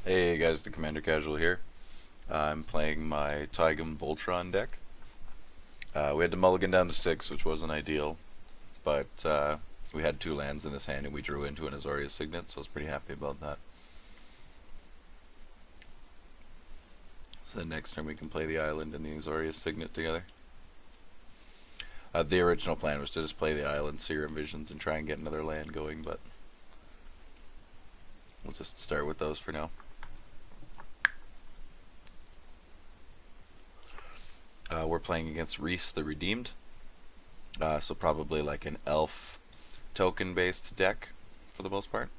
Hey guys, the Commander Casual here. I'm playing my Taigam Voltron deck. We had to mulligan down to 6, which wasn't ideal, but we had 2 lands in this hand and we drew into an Azorius Signet, so I was pretty happy about that. So the next turn we can play the island and the Azorius Signet together. The original plan was to just play the island, Serum Visions, and try and get another land going, but we'll just start with those for now. We're playing against Rhys the Redeemed, so probably like an elf token based deck for the most part.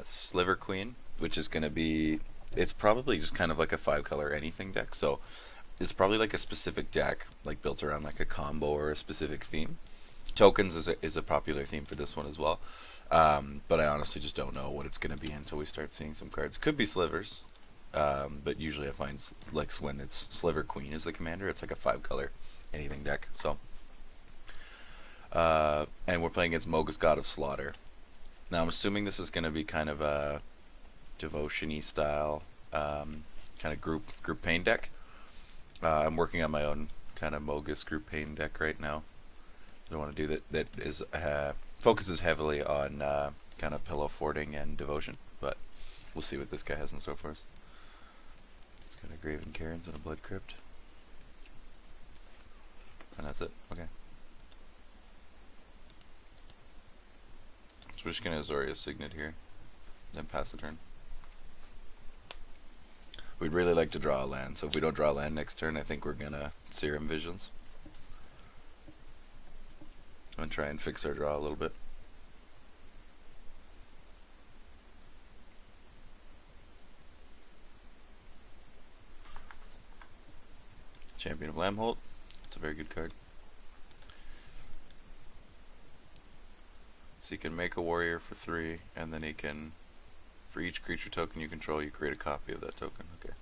Sliver Queen, which is going to be, it's probably just kind of like a 5-color anything deck, so it's probably like a specific deck like built around like a combo or a specific theme. Tokens is a popular theme for this one as well, but I honestly just don't know what it's going to be until we start seeing some cards. Could be slivers, but usually I find like when it's Sliver Queen as the commander, it's like a 5-color anything deck. So, and we're playing against Mogis, God of Slaughter. Now I'm assuming this is going to be kind of a devotion-y style kind of group pain deck. I'm working on my own kind of Mogis group pain deck right now. I don't want to do that is focuses heavily on kind of pillow forting and devotion, but we'll see what this guy has in store for us. It's got a Graven Cairns and a Blood Crypt, and that's it. Okay, so we're just gonna Azorius Signet here, then pass the turn. We'd really like to draw a land, so if we don't draw a land next turn, I think we're gonna Serum Visions. I'm gonna try and fix our draw a little bit. Champion of Lamholt. It's a very good card. So you can make a warrior for 3, and then he can, for each creature token you control, you create a copy of that token. Okay.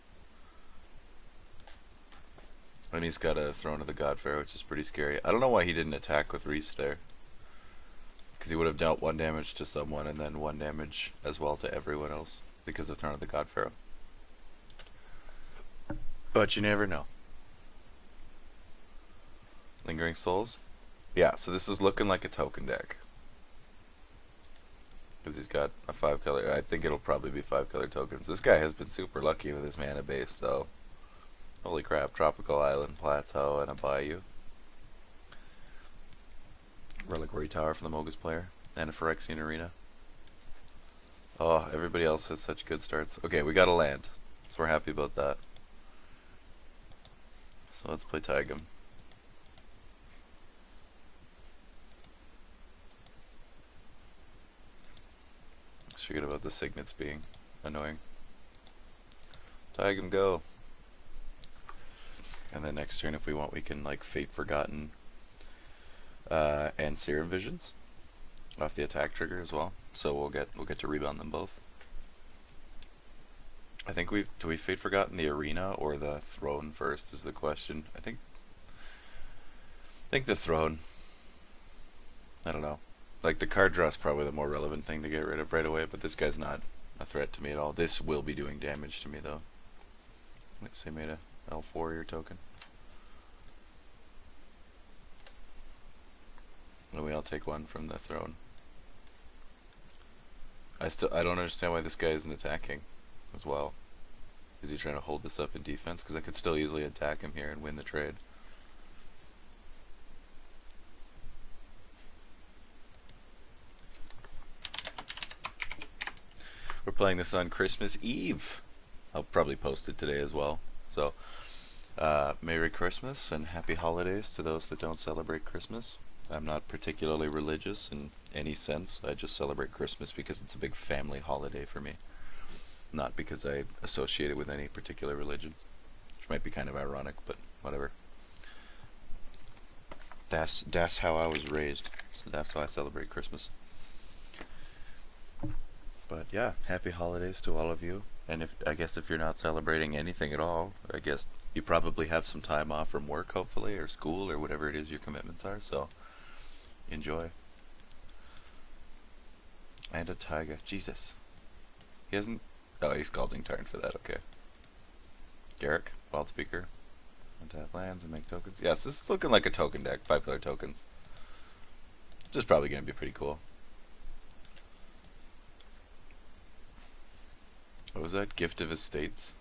And he's got a Throne of the God Pharaoh, which is pretty scary. I don't know why he didn't attack with Rhys there, because he would have dealt 1 damage to someone and then 1 damage as well to everyone else because of Throne of the God Pharaoh. But you never know. Lingering Souls? Yeah, so this is looking like a token deck, because he's got a 5-color. I think it'll probably be 5-color tokens. This guy has been super lucky with his mana base, though. Holy crap, Tropical Island, Plateau, and a Bayou. Reliquary Tower for the Mogis player, and a Phyrexian Arena. Oh, everybody else has such good starts. Okay, we got a land, so we're happy about that. So let's play Taigam. Forget about the signets being annoying. Taigam, go. And then next turn, if we want, we can like Fate Forgotten and Serum Visions off the attack trigger as well. So we'll get to rebound them both. I think do we Fate Forgotten the Arena or the Throne first is the question. I think the Throne. I don't know. Like, the card draw is probably the more relevant thing to get rid of right away, but this guy's not a threat to me at all. This will be doing damage to me, though. Let's say made a Elf Warrior token. And we all take 1 from the Throne. I don't understand why this guy isn't attacking as well. Is he trying to hold this up in defense? Because I could still easily attack him here and win the trade. We're playing this on Christmas Eve. I'll probably post it today as well. So, Merry Christmas and Happy Holidays to those that don't celebrate Christmas. I'm not particularly religious in any sense. I just celebrate Christmas because it's a big family holiday for me. Not because I associate it with any particular religion. Which might be kind of ironic, but whatever. That's how I was raised. So that's how I celebrate Christmas. But yeah, happy holidays to all of you. And I guess if you're not celebrating anything at all, I guess you probably have some time off from work, hopefully, or school, or whatever it is your commitments are. So enjoy. And a Taiga. Jesus. He hasn't... Oh, he's Scalding Tarn for that, okay. Garrick, Wild Speaker. Untap lands and make tokens. Yes, this is looking like a token deck. 5-color tokens. This is probably going to be pretty cool. What was that? Gift of Estates.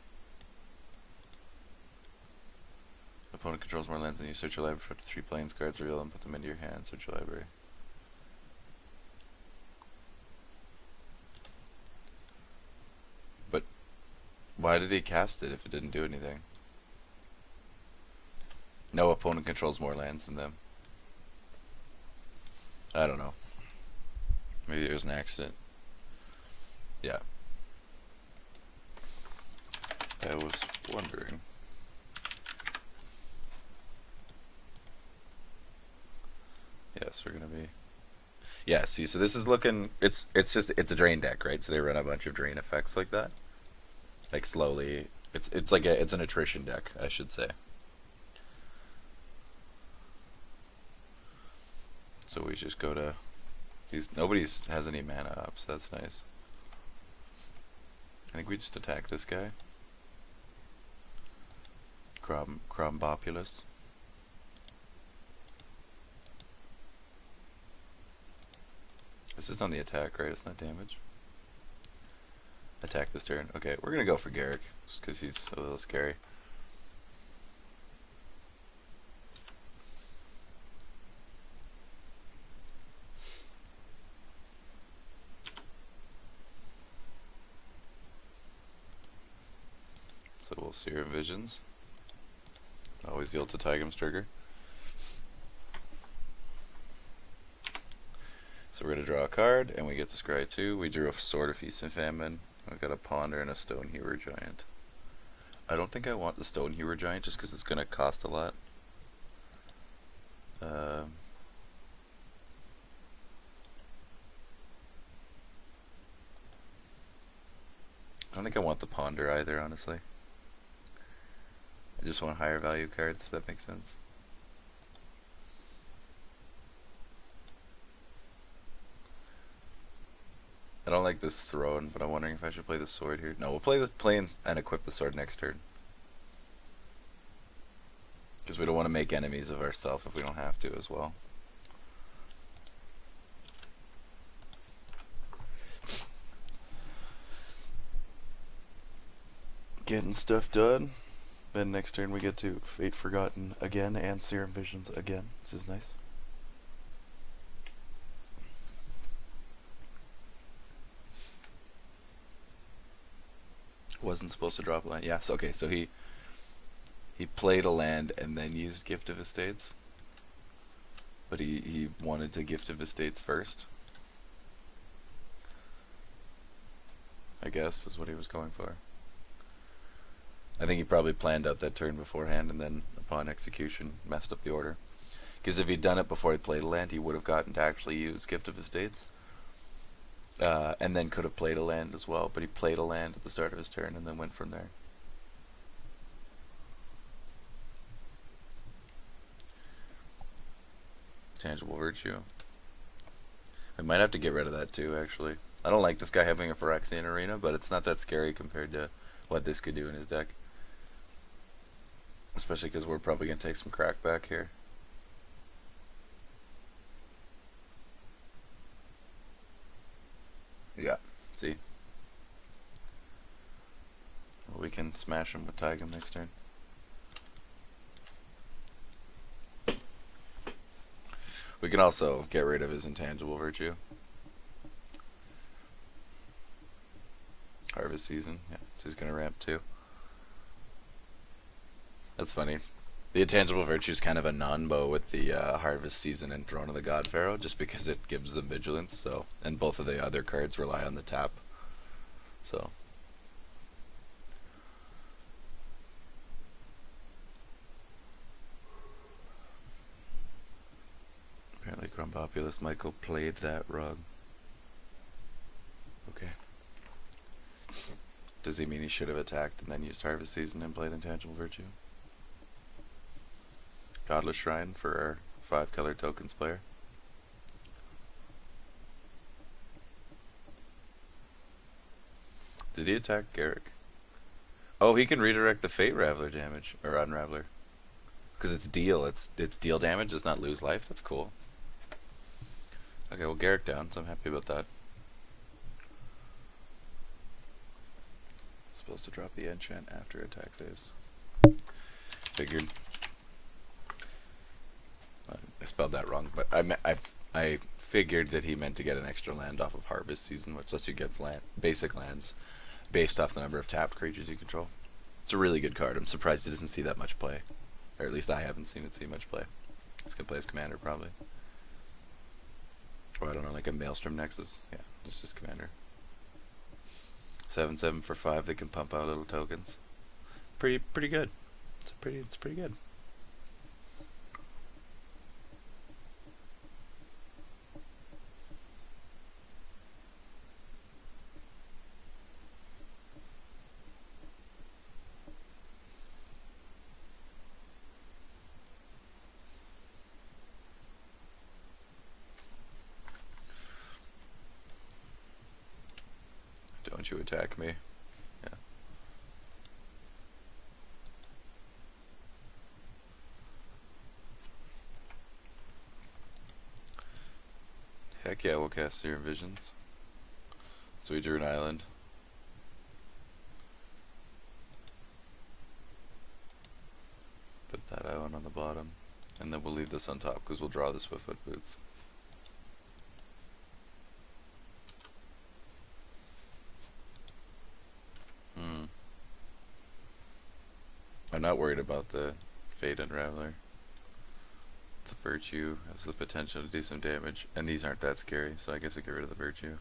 Opponent controls more lands than you. Search your library for 3 plains cards, reveal them, put them into your hand. Search your library. But why did he cast it if it didn't do anything? No opponent controls more lands than them. I don't know. Maybe it was an accident. Yeah. I was wondering. Yes, we're gonna be... Yeah, see, so this is looking... It's a drain deck, right? So they run a bunch of drain effects like that. Like, slowly... It's like it's an attrition deck, I should say. So we just go to... Nobody has any mana up, so that's nice. I think we just attack this guy. Crombopulus. This is on the attack, right? It's not damage. Attack this turn. Okay, we're gonna go for Garrick, just because he's a little scary. So we'll Serum Visions. Always yield to Taigam's trigger. So we're going to draw a card, and we get to scry 2. We drew a Sword of Feast and Famine. We've got a Ponder and a Stone Hewer Giant. I don't think I want the Stone Hewer Giant just because it's going to cost a lot. I don't think I want the Ponder either, honestly. I just want higher value cards, if that makes sense. I don't like this throne, but I'm wondering if I should play the sword here. No, we'll play the plains and equip the sword next turn. Because we don't want to make enemies of ourselves if we don't have to as well. Getting stuff done. Then next turn we get to Fate Forgotten again and Serum Visions again, which is nice. Wasn't supposed to drop a land. Yes, okay, so he played a land and then used Gift of Estates. But he wanted to Gift of Estates first. I guess is what he was going for. I think he probably planned out that turn beforehand and then upon execution messed up the order. Because if he'd done it before he played a land, he would have gotten to actually use Gift of Estates. And then could have played a land as well, but he played a land at the start of his turn and then went from there. Tangible Virtue. I might have to get rid of that too, actually. I don't like this guy having a Phyrexian Arena, but it's not that scary compared to what this could do in his deck. Especially because we're probably going to take some crack back here. Yeah, see? Well, we can smash him with Taigam next turn. We can also get rid of his Intangible Virtue. Harvest Season, yeah, so he's gonna ramp too. That's funny. The Intangible Virtue is kind of a non-bow with the Harvest Season and Throne of the God Pharaoh, just because it gives them vigilance. So, and both of the other cards rely on the tap. So, apparently Grumpopulous Michael played that rug. Okay. Does he mean he should have attacked and then used Harvest Season and played Intangible Virtue? Godless Shrine for our 5-color tokens player. Did he attack Garrick? Oh, he can redirect the Fate Raveler damage, or Unraveler. Because it's deal. It's deal damage, does not lose life. That's cool. Okay, well, Garrick down, so I'm happy about that. Supposed to drop the enchant after attack phase. Figured. I spelled that wrong, but I figured that he meant to get an extra land off of Harvest Season, which lets you get basic lands based off the number of tapped creatures you control. It's a really good card. I'm surprised it doesn't see that much play. Or at least I haven't seen it see much play. He's going to play his commander, probably. Or I don't know, like a Maelstrom Nexus. Yeah, just his commander. 7/7 for 5, they can pump out little tokens. Pretty good. It's pretty good. Don't you attack me. Yeah. Heck yeah, we'll cast Serum Visions. So we drew an island. Put that island on the bottom. And then we'll leave this on top because we'll draw the Swiftfoot Boots. I'm not worried about the Fate Unraveler. The Virtue has the potential to do some damage, and these aren't that scary, so I guess we get rid of the Virtue.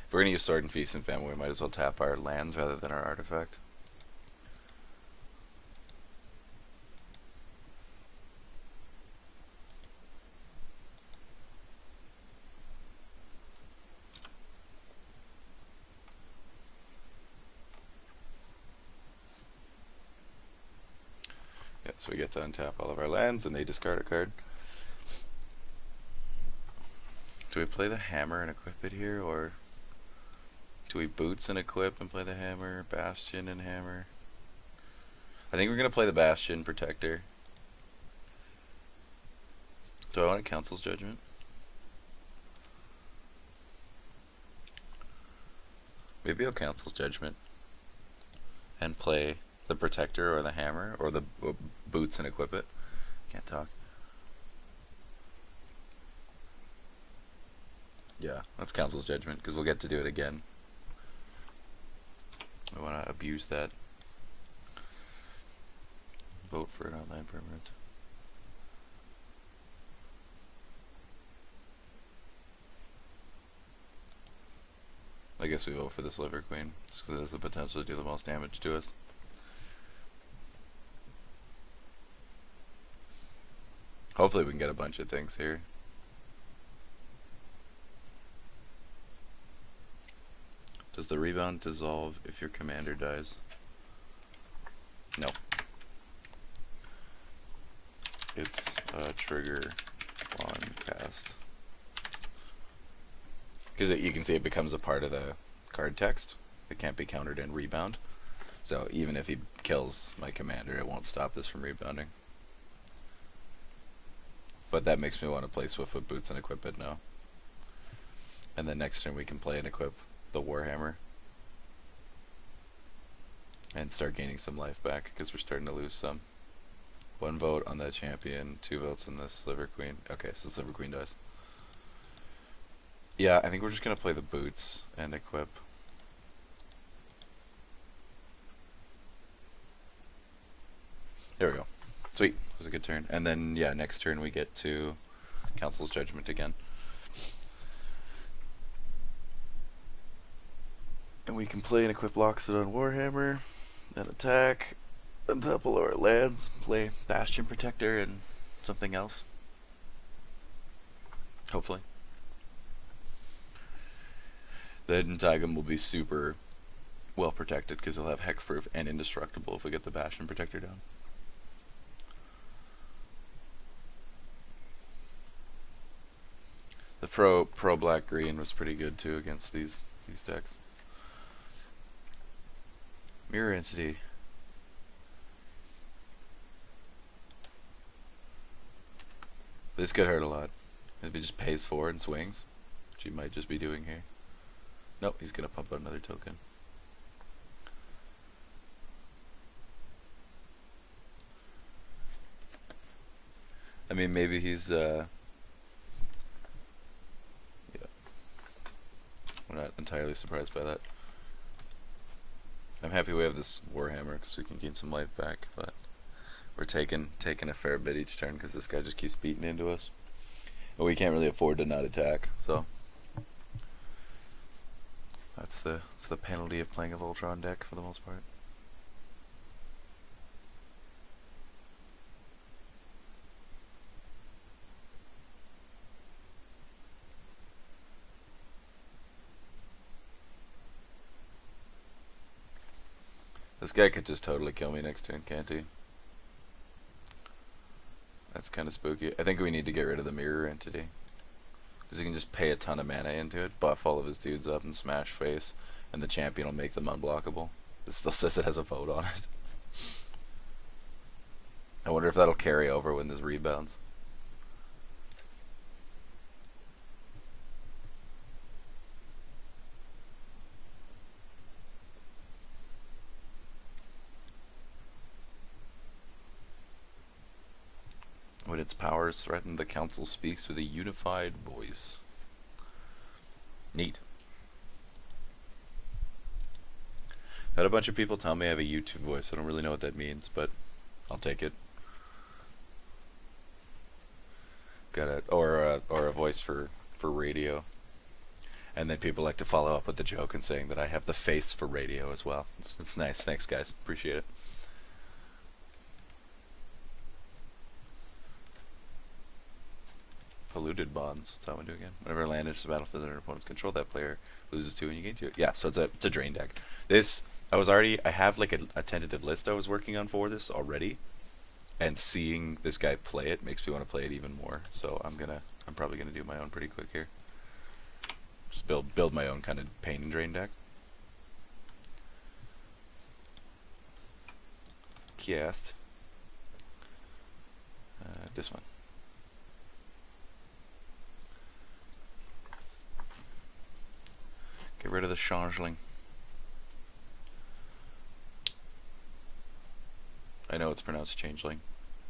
If we're going to use Sword and Feast and Famine, we might as well tap our lands rather than our artifact. Yeah, so we get to untap all of our lands and they discard a card. Do we play the hammer and equip it here, or do we boots and equip and play the hammer, bastion and hammer? I think we're going to play the bastion protector. Do I want a council's judgment? Maybe I'll council's judgment and play the protector or the hammer or the boots and equip it. Can't talk. Yeah, that's council's judgment because we'll get to do it again. We want to abuse that. Vote for an outland permanent. I guess we vote for this Liver Queen, just because it has the potential to do the most damage to us. Hopefully we can get a bunch of things here. Does the rebound dissolve if your commander dies? No. It's a trigger on cast. Because you can see it becomes a part of the card text. It can't be countered in rebound. So even if he kills my commander, it won't stop this from rebounding. But that makes me want to play Swiftfoot Boots and equip it now. And then next turn we can play and equip the Warhammer. And start gaining some life back, because we're starting to lose some. 1 vote on that champion, 2 votes on this Liver Queen. Okay, so this Liver Queen dies. Yeah, I think we're just going to play the boots and equip. There we go. Sweet. That was a good turn. And then, yeah, next turn we get to Council's Judgment again. And we can play and equip Loxodon on Warhammer, then attack, untap all our lands, play Bastion Protector and something else. Hopefully. then Taigam will be super well protected because he'll have hexproof and indestructible if we get the Bastion Protector down. The pro black green was pretty good too against these decks. Mirror Entity. This could hurt a lot. If he just pays 4 and swings, which he might just be doing here. Nope, he's gonna pump out another token. I mean, maybe he's yeah. I'm not entirely surprised by that. I'm happy we have this Warhammer because we can gain some life back, but we're taking a fair bit each turn because this guy just keeps beating into us. And we can't really afford to not attack, so that's the penalty of playing a Voltron deck for the most part. This guy could just totally kill me next turn, can't he? That's kind of spooky. I think we need to get rid of the Mirror Entity. Because he can just pay a ton of mana into it, buff all of his dudes up, and smash face, and the champion will make them unblockable. It still says it has a vote on it. I wonder if that'll carry over when this rebounds. When its powers threaten, the council speaks with a unified voice. Neat. I had a bunch of people tell me I have a YouTube voice. I don't really know what that means, but I'll take it. Got it. Or a voice for radio. And then people like to follow up with the joke and saying that I have the face for radio as well. It's nice. Thanks, guys. Appreciate it. Polluted Bonds. What's that one do again? Whenever land enters the battlefield under opponent's control, that player loses 2 and you gain 2. Yeah, so it's a drain deck. This I have like a tentative list I was working on for this already, and seeing this guy play it makes me want to play it even more. So I'm probably gonna do my own pretty quick here. Just build my own kind of pain and drain deck. Cast this one. Get rid of the changeling. I know it's pronounced changeling.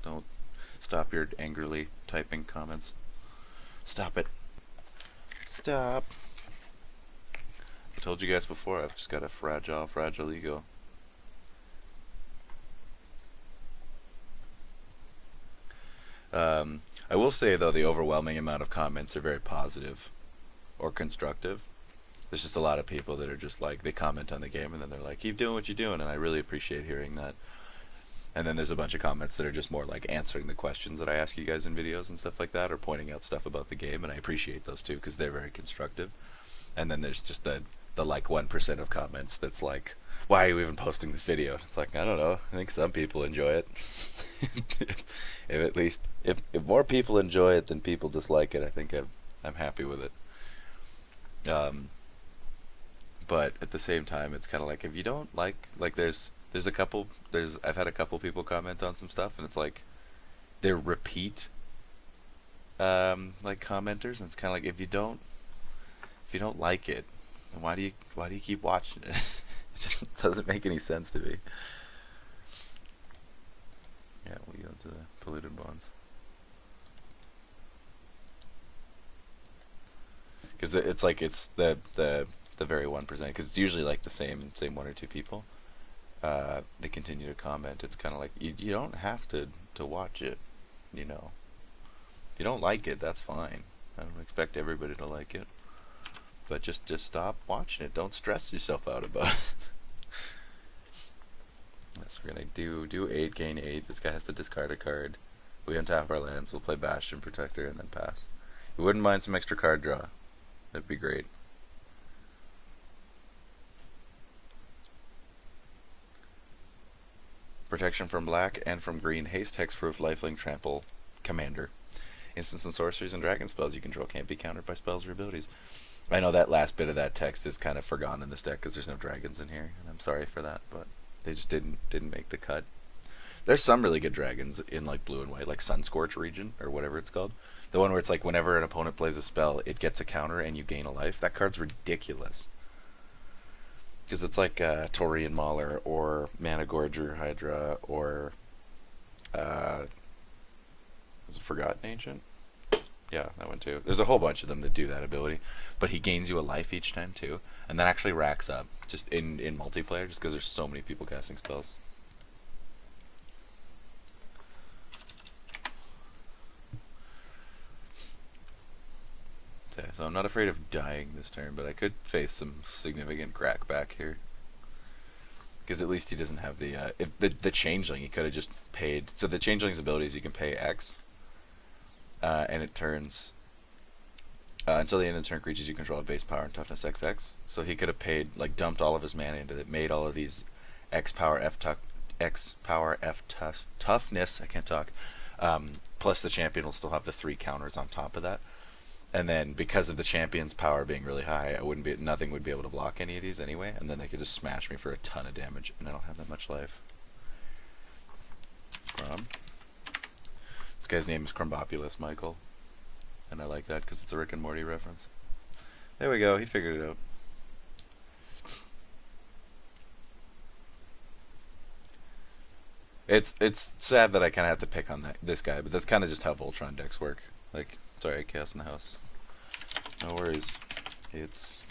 Don't stop your angrily typing comments. Stop it. Stop. I told you guys before, I've just got a fragile ego. I will say though, the overwhelming amount of comments are very positive or constructive. There's just a lot of people that are just like, they comment on the game and then they're like, keep doing what you're doing, and I really appreciate hearing that. And then there's a bunch of comments that are just more like answering the questions that I ask you guys in videos and stuff like that, or pointing out stuff about the game, and I appreciate those too because they're very constructive. And then there's just the like 1% of comments that's like, why are you even posting this video? It's like, I don't know, I think some people enjoy it. if more people enjoy it than people dislike it, I think I'm happy with it. But at the same time, it's kind of like, if you don't like I've had a couple people comment on some stuff, and it's like they're repeat like commenters, and it's kind of like, if you don't like it, then why do you keep watching it? It just doesn't make any sense to me. Yeah, we go to the polluted bonds because it's like it's the very 1%, because it's usually like the same 1 or 2 people. They continue to comment. It's kind of like, you don't have to watch it, you know. If you don't like it, that's fine. I don't expect everybody to like it, but just stop watching it. Don't stress yourself out about it. Yes, we're gonna do 8, gain 8. This guy has to discard a card. We untap our lands. We'll play Bastion Protector and then pass. We wouldn't mind some extra card draw. That'd be great. protection from black and from green, haste, hexproof, lifelink, trample, commander. Instants and sorceries and dragon spells you control can't be countered by spells or abilities. I know that last bit of that text is kind of forgotten in this deck because there's no dragons in here, and I'm sorry for that, but they just didn't make the cut. There's some really good dragons in like blue and white, like Sunscorch region or whatever it's called. The one where it's like whenever an opponent plays a spell, it gets a counter and you gain a life. That card's ridiculous. Because it's like Taurian Mauler or Mana Gorger Hydra or was it Forgotten Ancient? Yeah, that one too. There's a whole bunch of them that do that ability, but he gains you a life each time too, and that actually racks up just in multiplayer, just because there's so many people casting spells. Okay, so I'm not afraid of dying this turn, but I could face some significant crack back here. Because at least he doesn't have the if the changeling, he could have just paid. So the changeling's abilities, you can pay X, and it turns until the end of the turn, creatures you control have base power and toughness XX. So he could have paid, like, dumped all of his mana into it, made all of these X power F toughness. I can't talk. Plus the champion will still have the 3 counters on top of that. And then because of the champion's power being really high, nothing would be able to block any of these anyway, and then they could just smash me for a ton of damage, and I don't have that much life. This guy's name is Crumbopulous Michael, and I like that because it's a Rick and Morty reference. There we go, he figured it out. It's sad that I kind of have to pick on this guy, but that's kind of just how Voltron decks work. Like, sorry, Chaos in the house. No worries. It's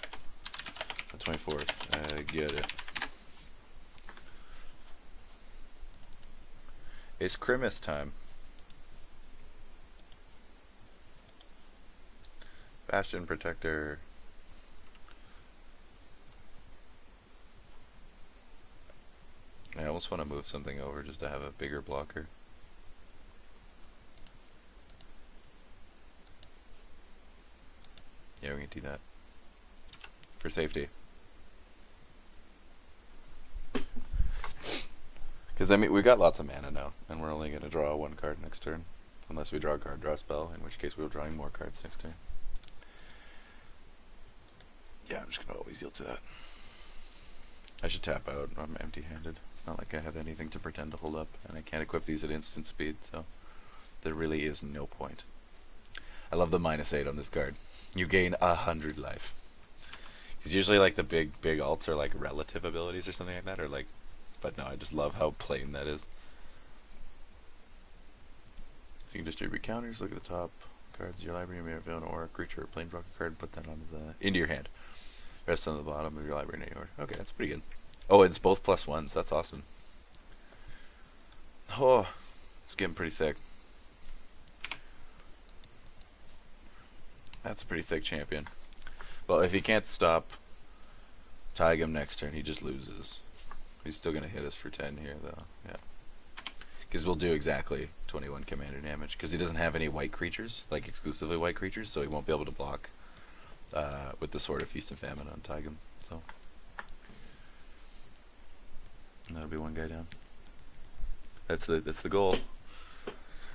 the 24th. I get it. It's Christmas time. Bastion Protector. I almost want to move something over just to have a bigger blocker. Yeah, we can do that. For safety. Because, I mean, we've got lots of mana now, and we're only going to draw 1 card next turn. Unless we draw a card, draw a spell, in which case we'll be drawing more cards next turn. Yeah, I'm just going to always yield to that. I should tap out. I'm empty-handed. It's not like I have anything to pretend to hold up, and I can't equip these at instant speed, so there really is no point. I love the -8 on this card. You gain 100 life. Because usually, like, the big alts are, like, relative abilities or something like that, or, like, but no, I just love how plain that is. So you can distribute counters, look at the top cards of your library, you may reveal an aura, creature, or planeswalker card, and put that into your hand. Rest on the bottom of your library in any order. Okay, that's pretty good. Oh, it's both +1s. That's awesome. Oh, it's getting pretty thick. That's a pretty thick champion. Well, if he can't stop Taigam next turn, he just loses. He's still going to hit us for 10 here, though. Yeah. Because we'll do exactly 21 commander damage. Because he doesn't have any white creatures, like exclusively white creatures, so he won't be able to block with the Sword of Feast and Famine on Taigam. So that'll be 1 guy down. That's the goal.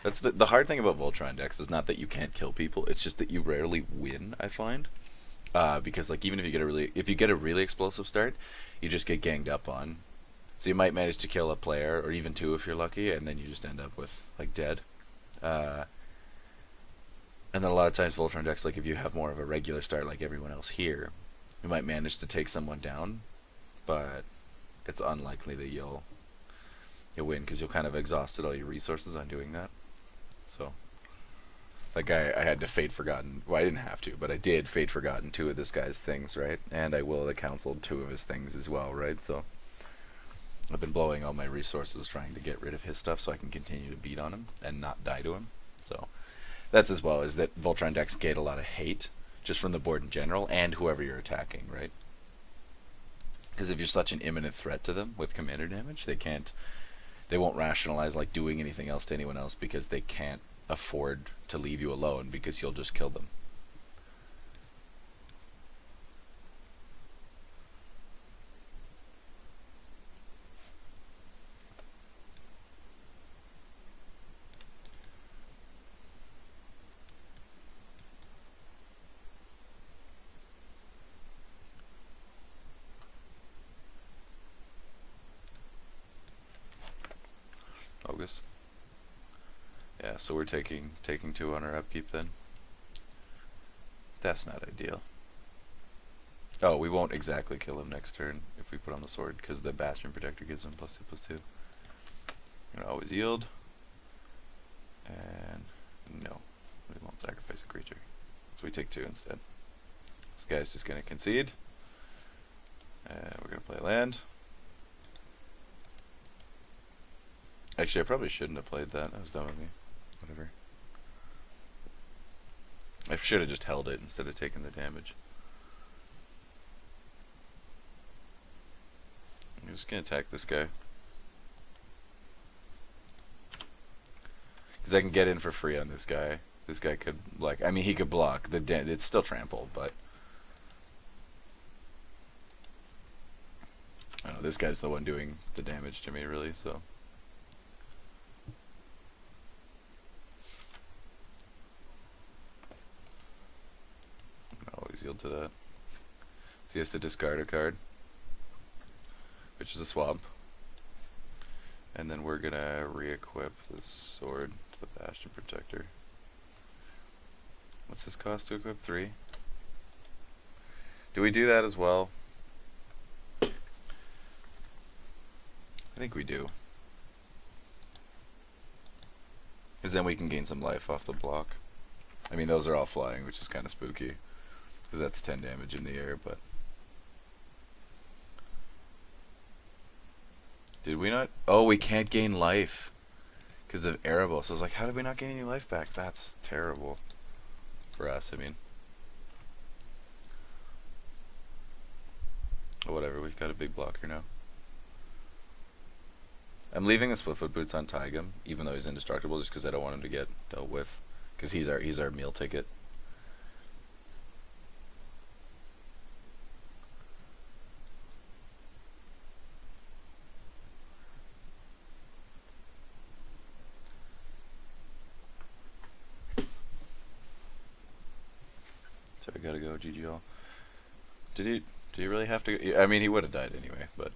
That's the hard thing about Voltron decks is not that you can't kill people, it's just that you rarely win, I find. Because, like, even if you get a really explosive start, you just get ganged up on. So you might manage to kill a player, or even 2 if you're lucky, and then you just end up with, like, dead. And then a lot of times Voltron decks, like, if you have more of a regular start like everyone else here, you might manage to take someone down, but it's unlikely that you'll win because you'll kind of exhausted all your resources on doing that. So, like, I had to Fate Forgotten. Well, I didn't have to, but I did Fate Forgotten 2 of this guy's things, right? And I will have counseled 2 of his things as well, right? So I've been blowing all my resources trying to get rid of his stuff so I can continue to beat on him and not die to him. So that's as well as that Voltron decks get a lot of hate just from the board in general and whoever you're attacking, right? Because if you're such an imminent threat to them with commander damage, they won't rationalize, like, doing anything else to anyone else because they can't afford to leave you alone because you'll just kill them. Yeah, so we're taking 2 on our upkeep then. That's not ideal. Oh, we won't exactly kill him next turn if we put on the sword, because the Bastion Protector gives him +2/+2. I'm gonna always yield. And no, we won't sacrifice a creature. So we take 2 instead. This guy's just gonna concede. We're gonna play land. Actually, I probably shouldn't have played that. That was dumb of me. Whatever. I should have just held it instead of taking the damage. I'm just gonna attack this guy. Because I can get in for free on this guy. This guy could, like, I mean, he could block. It's still trample, but... I don't know, this guy's the one doing the damage to me, really, so... Always yield to that. So he has to discard a card, which is a swamp. And then we're gonna re-equip this sword to the Bastion Protector. What's this cost to equip? 3. Do we do that as well? I think we do. Because then we can gain some life off the block. I mean, those are all flying, which is kind of spooky. Because that's 10 damage in the air, but... Did we not? Oh, we can't gain life because of Erebos. So I was like, how did we not gain any life back? That's terrible for us, I mean. Oh, whatever, we've got a big blocker now. I'm leaving the Swiftfoot Boots on Taigam, even though he's indestructible, just because I don't want him to get dealt with. Because he's our meal ticket. So I gotta go, GG all. Did he really have to go? I mean, he would have died anyway, but...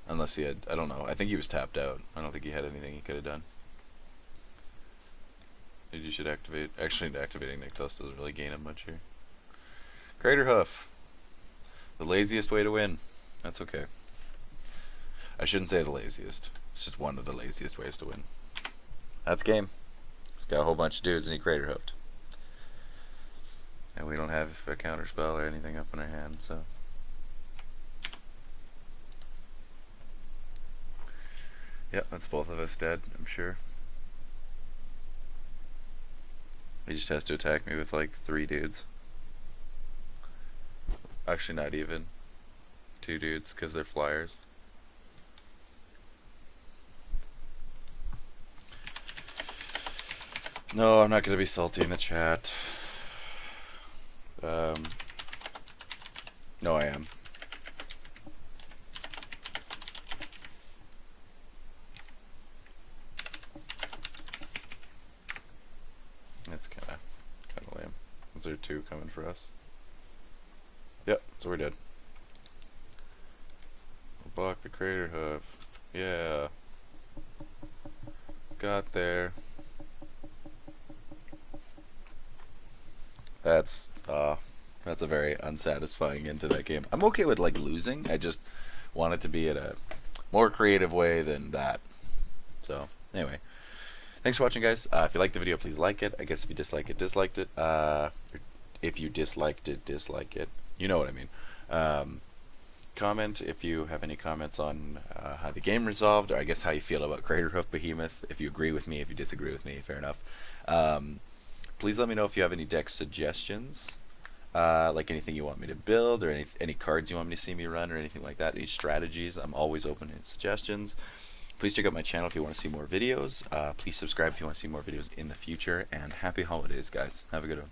Unless he had, I don't know. I think he was tapped out. I don't think he had anything he could have done. Maybe you should activate... Actually, activating Nykthos doesn't really gain him much here. Crater Hoof. The laziest way to win. That's okay. I shouldn't say the laziest. It's just one of the laziest ways to win. That's game. It's got a whole bunch of dudes and he Crater Hoofed. And we don't have a counter spell or anything up in our hand, so... Yep, that's both of us dead, I'm sure. He just has to attack me with like 3 dudes. Actually, not even. 2 dudes, because they're flyers. No, I'm not going to be salty in the chat. No, I am. That's kind of lame. Is there 2 coming for us? Yep, so we're dead. We'll block the Crater Hoof. Yeah. Got there. That's a very unsatisfying end to that game. I'm okay with like losing. I just want it to be in a more creative way than that. So anyway, thanks for watching, guys. If you liked the video, please like it. I guess if you dislike it, disliked it. If you disliked it, dislike it. You know what I mean. Comment if you have any comments on how the game resolved, or I guess how you feel about Craterhoof Behemoth. If you agree with me, if you disagree with me, fair enough. Please let me know if you have any deck suggestions, like anything you want me to build, or any cards you want me to see me run, or anything like that. Any strategies. I'm always open to suggestions. Please check out my channel if you want to see more videos. Please subscribe if you want to see more videos in the future. And happy holidays, guys. Have a good one.